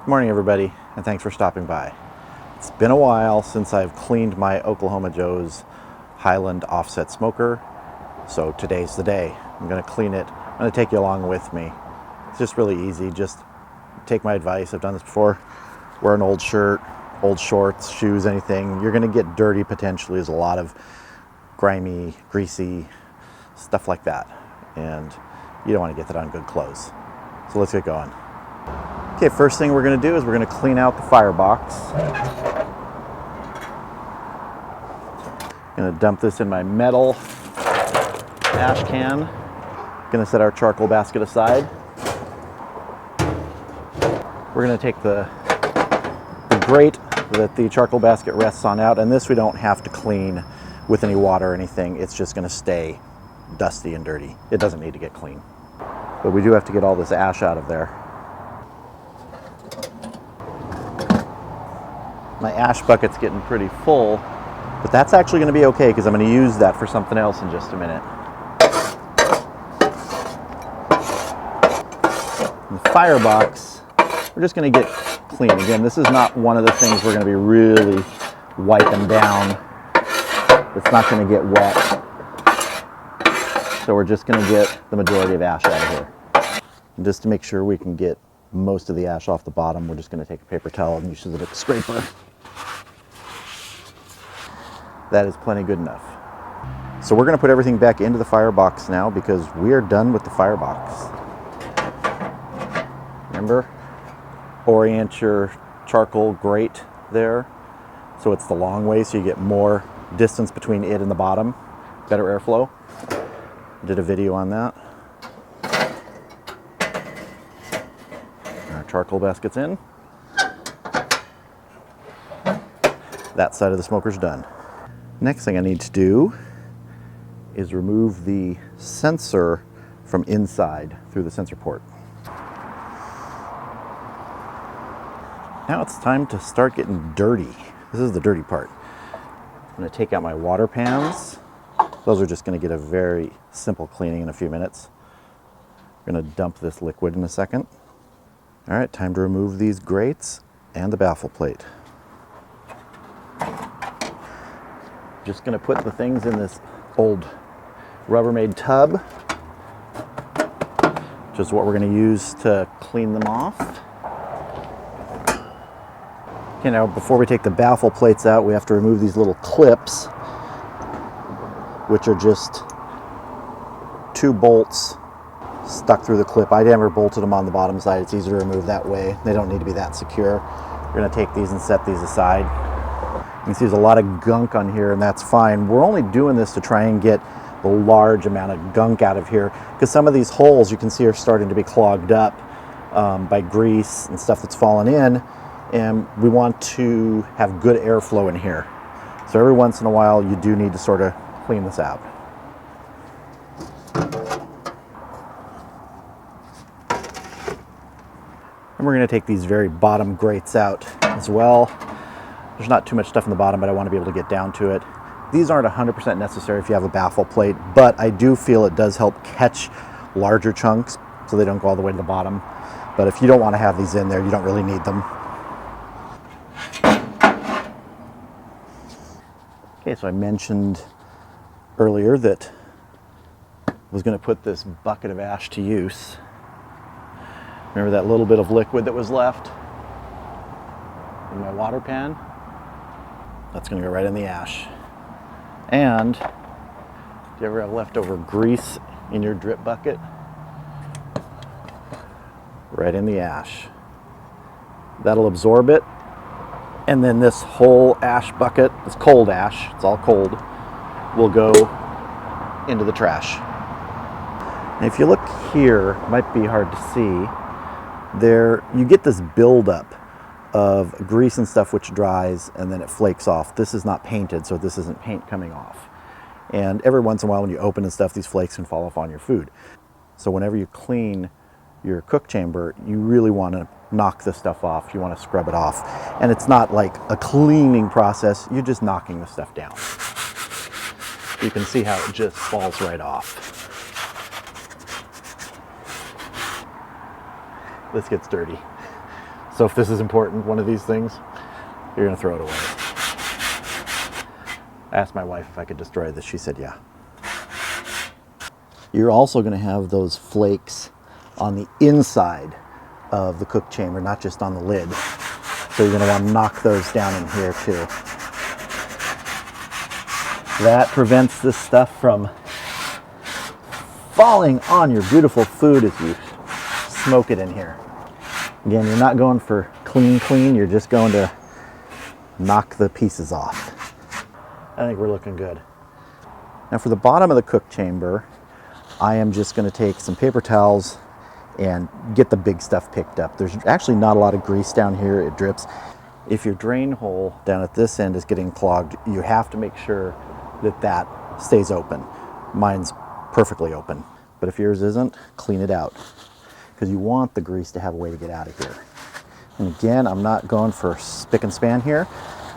Good morning, everybody, and thanks for stopping by. It's been a while since I've cleaned my Oklahoma Joe's Highland offset smoker, so today's the day. I'm going to clean it. I'm going to take you along with me. It's just really easy. Just take my advice. I've done this before. Wear an old shirt, old shorts, shoes, anything. You're going to get dirty potentially. There's a lot of grimy, greasy stuff like that, and you don't want to get that on good clothes. So let's get going. Okay, first thing we're going to do is we're going to clean out the firebox. I'm going to dump this in my metal ash can. Going to set our charcoal basket aside. We're going to take the grate that the charcoal basket rests on out, and this we don't have to clean with any water or anything. It's just going to stay dusty and dirty. It doesn't need to get clean. But we do have to get all this ash out of there. My ash bucket's getting pretty full, but that's actually going to be okay because I'm going to use that for something else in just a minute. In the firebox, we're just going to get clean. Again, this is not one of the things we're going to be really wiping down. It's not going to get wet. So we're just going to get the majority of ash out of here. And just to make sure we can get most of the ash off the bottom, we're just going to take a paper towel and use it as a scraper. That is plenty good enough. So we're going to put everything back into the firebox now because we are done with the firebox. Remember, orient your charcoal grate there so it's the long way, so you get more distance between it and the bottom, better airflow. Did a video on that. Our charcoal basket's in. That side of the smoker's done. Next thing I need to do is remove the sensor from inside through the sensor port. Now it's time to start getting dirty. This is the dirty part. I'm going to take out my water pans. Those are just going to get a very simple cleaning in a few minutes. I'm going to dump this liquid in a second. All right, time to remove these grates and the baffle plate. Just going to put the things in this old Rubbermaid tub, which is what we're going to use to clean them off. Okay, now before we take the baffle plates out, we have to remove these little clips, which are just 2 bolts stuck through the clip. I never bolted them on the bottom side. It's easier to remove that way. They don't need to be that secure. We're going to take these and set these aside. You can see there's a lot of gunk on here, and that's fine. We're only doing this to try and get the large amount of gunk out of here because some of these holes you can see are starting to be clogged up by grease and stuff that's fallen in, and we want to have good airflow in here. So every once in a while you do need to sort of clean this out. And we're going to take these very bottom grates out as well. There's not too much stuff in the bottom, but I want to be able to get down to it. These aren't 100% necessary if you have a baffle plate, but I do feel it does help catch larger chunks so they don't go all the way to the bottom. But if you don't want to have these in there, you don't really need them. Okay, so I mentioned earlier that I was going to put this bucket of ash to use. Remember that little bit of liquid that was left in my water pan? That's going to go right in the ash. And do you ever have leftover grease in your drip bucket? Right in the ash. That'll absorb it. And then this whole ash bucket, this cold ash, it's all cold, will go into the trash. And if you look here, it might be hard to see, there you get this buildup of grease and stuff which dries and then it flakes off. This is not painted, so this isn't paint coming off. And every once in a while when you open and stuff, these flakes can fall off on your food. So whenever you clean your cook chamber, you really want to knock this stuff off. You want to scrub it off. And it's not like a cleaning process, you're just knocking the stuff down. You can see how it just falls right off. This gets dirty. So if this is important, one of these things, you're gonna throw it away. I asked my wife if I could destroy this. She said, yeah. You're also gonna have those flakes on the inside of the cook chamber, not just on the lid. So you're gonna wanna knock those down in here too. That prevents this stuff from falling on your beautiful food as you smoke it in here. Again, you're not going for clean, you're just going to knock the pieces off. I think we're looking good. Now for the bottom of the cook chamber, I am just going to take some paper towels and get the big stuff picked up. There's actually not a lot of grease down here, it drips. If your drain hole down at this end is getting clogged, you have to make sure that that stays open. Mine's perfectly open, but if yours isn't, clean it out, because you want the grease to have a way to get out of here. And again, I'm not going for spick and span here.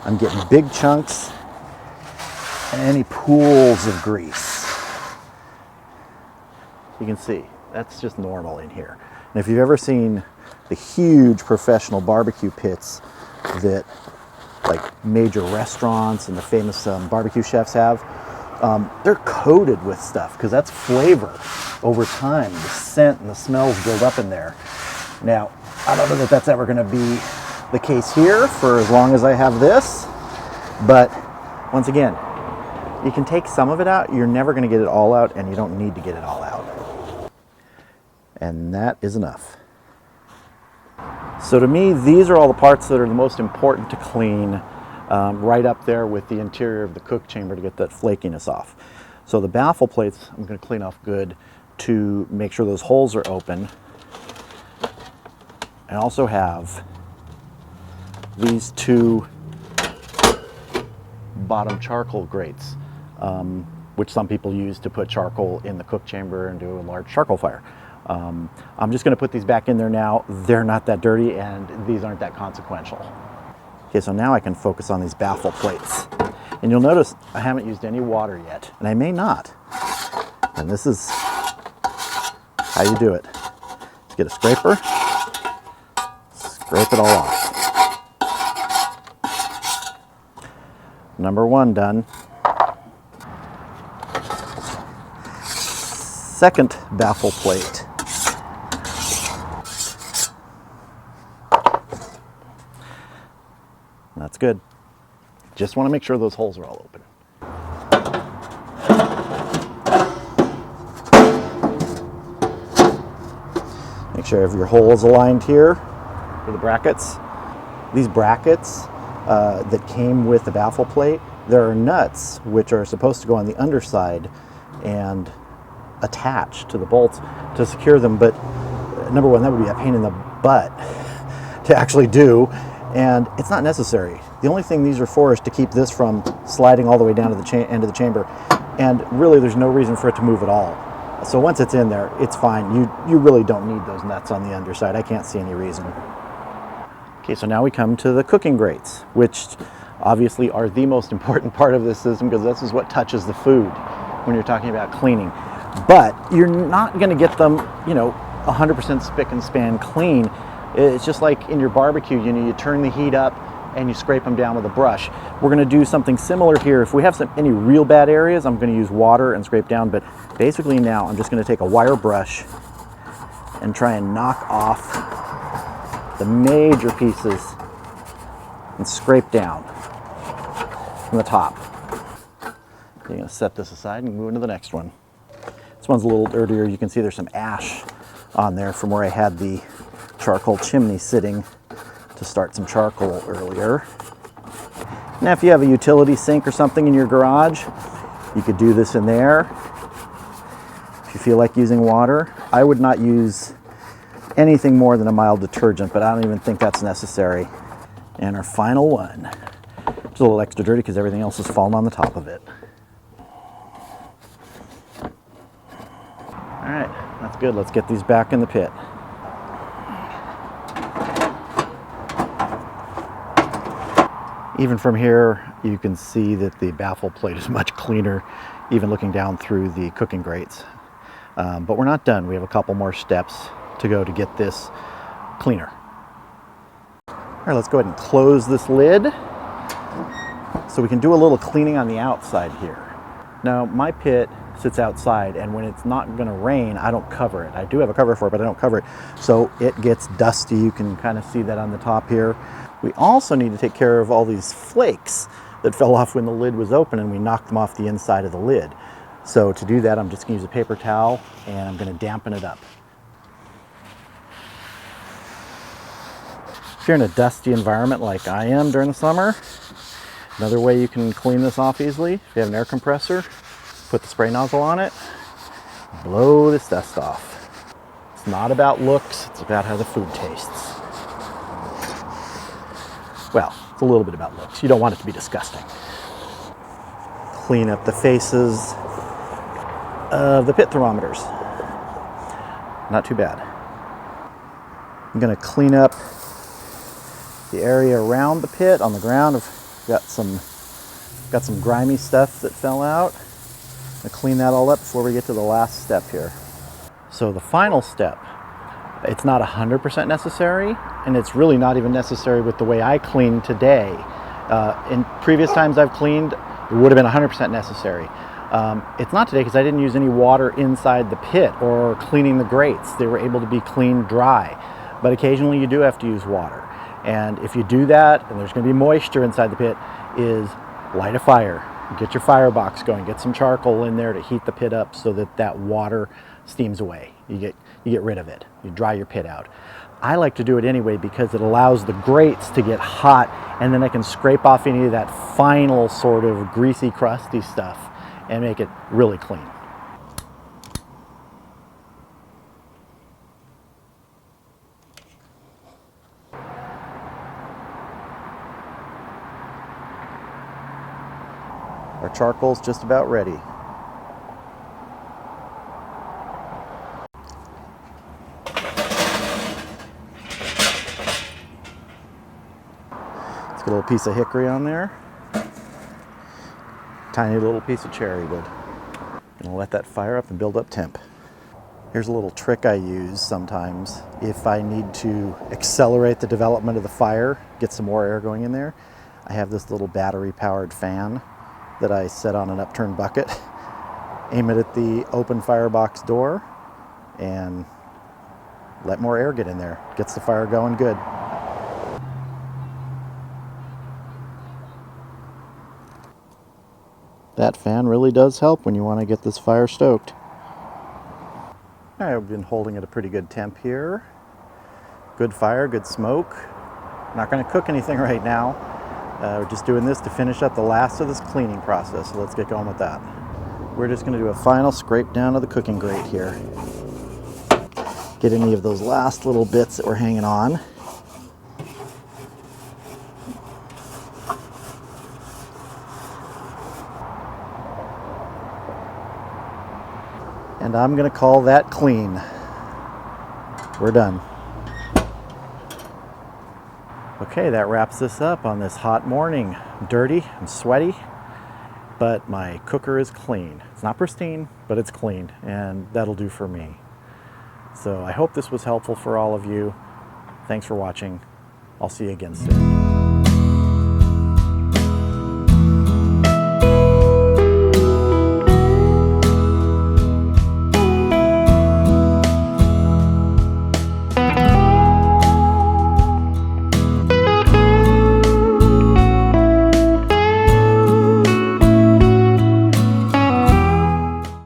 I'm getting big chunks and any pools of grease. You can see, that's just normal in here. And if you've ever seen the huge professional barbecue pits that like major restaurants and the famous barbecue chefs have, they're coated with stuff because that's flavor over time. The scent and the smells build up in there. Now, I don't know that that's ever going to be the case here for as long as I have this, but once again, you can take some of it out. You're never going to get it all out, and you don't need to get it all out. And that is enough. So to me, these are all the parts that are the most important to clean, right up there with the interior of the cook chamber to get that flakiness off. So the baffle plates, I'm going to clean off good to make sure those holes are open. I also have these two bottom charcoal grates, which some people use to put charcoal in the cook chamber and do a large charcoal fire. I'm just going to put these back in there now. They're not that dirty and these aren't that consequential. Okay, so now I can focus on these baffle plates. And you'll notice I haven't used any water yet, and I may not. And this is how you do it. Let's get a scraper, scrape it all off. Number one done. Second baffle plate. That's good. Just want to make sure those holes are all open. Make sure your hole is aligned here for the brackets. These brackets that came with the baffle plate, there are nuts which are supposed to go on the underside and attach to the bolts to secure them, but number one, that would be a pain in the butt to actually do, and it's not necessary. The only thing these are for is to keep this from sliding all the way down to the end of the chamber, and really there's no reason for it to move at all. So once it's in there, it's fine. You really don't need those nuts on the underside. I can't see any reason. Okay, so now we come to the cooking grates, which obviously are the most important part of this system because this is what touches the food when you're talking about cleaning. But you're not going to get them, 100% spick and span clean. It's just like in your barbecue, you turn the heat up and you scrape them down with a brush. We're going to do something similar here. If we have any real bad areas, I'm going to use water and scrape down. But basically now I'm just going to take a wire brush and try and knock off the major pieces and scrape down from the top. You're going to set this aside and move into the next one. This one's a little dirtier. You can see there's some ash on there from where I had the charcoal chimney sitting to start some charcoal earlier. Now if you have a utility sink or something in your garage, you could do this in there. If you feel like using water, I would not use anything more than a mild detergent, but I don't even think that's necessary. And our final one, it's a little extra dirty because everything else has fallen on the top of it. All right, that's good. Let's get these back in the pit. Even from here, you can see that the baffle plate is much cleaner, even looking down through the cooking grates. But we're not done. We have a couple more steps to go to get this cleaner. right, let's go ahead and close this lid so we can do a little cleaning on the outside here. Now, my pit sits outside, and when it's not going to rain, I don't cover it. I do have a cover for it, but I don't cover it, so it gets dusty. You can kind of see that on the top here. We also need to take care of all these flakes that fell off when the lid was open, and we knocked them off the inside of the lid. So to do that, I'm just going to use a paper towel, and I'm going to dampen it up. If you're in a dusty environment like I am during the summer, another way you can clean this off easily, if you have an air compressor, put the spray nozzle on it, blow this dust off. It's not about looks, it's about how the food tastes. Well, it's a little bit about looks. You don't want it to be disgusting. Clean up the faces of the pit thermometers. Not too bad. I'm going to clean up the area around the pit on the ground. I've got some grimy stuff that fell out. I'm going to clean that all up before we get to the last step here. So the final step, it's not 100% necessary, and it's really not even necessary with the way I clean today. In previous times I've cleaned, it would have been 100% necessary. It's not today because I didn't use any water inside the pit or cleaning the grates. They were able to be cleaned dry, but occasionally you do have to use water. And if you do that, and there's going to be moisture inside the pit, is light a fire. Get your firebox going. Get some charcoal in there to heat the pit up so that that water steams away. You get rid of it. You dry your pit out. I like to do it anyway because it allows the grates to get hot, and then I can scrape off any of that final sort of greasy, crusty stuff and make it really clean. Our charcoal's just about ready. Let's get a little piece of hickory on there. Tiny little piece of cherry wood. And let that fire up and build up temp. Here's a little trick I use sometimes if I need to accelerate the development of the fire, get some more air going in there. I have this little battery powered fan that I set on an upturned bucket, aim it at the open firebox door, and let more air get in there. Gets the fire going good. That fan really does help when you want to get this fire stoked. All right, we've been holding at a pretty good temp here. Good fire, good smoke. Not going to cook anything right now. We're just doing this to finish up the last of this cleaning process, so let's get going with that. We're just going to do a final scrape down of the cooking grate here. Get any of those last little bits that were hanging on. And I'm going to call that clean. We're done. Okay, that wraps this up on this hot morning. I'm dirty, I'm sweaty, but my cooker is clean. It's not pristine, but it's clean, and that'll do for me. So I hope this was helpful for all of you. Thanks for watching. I'll see you again soon.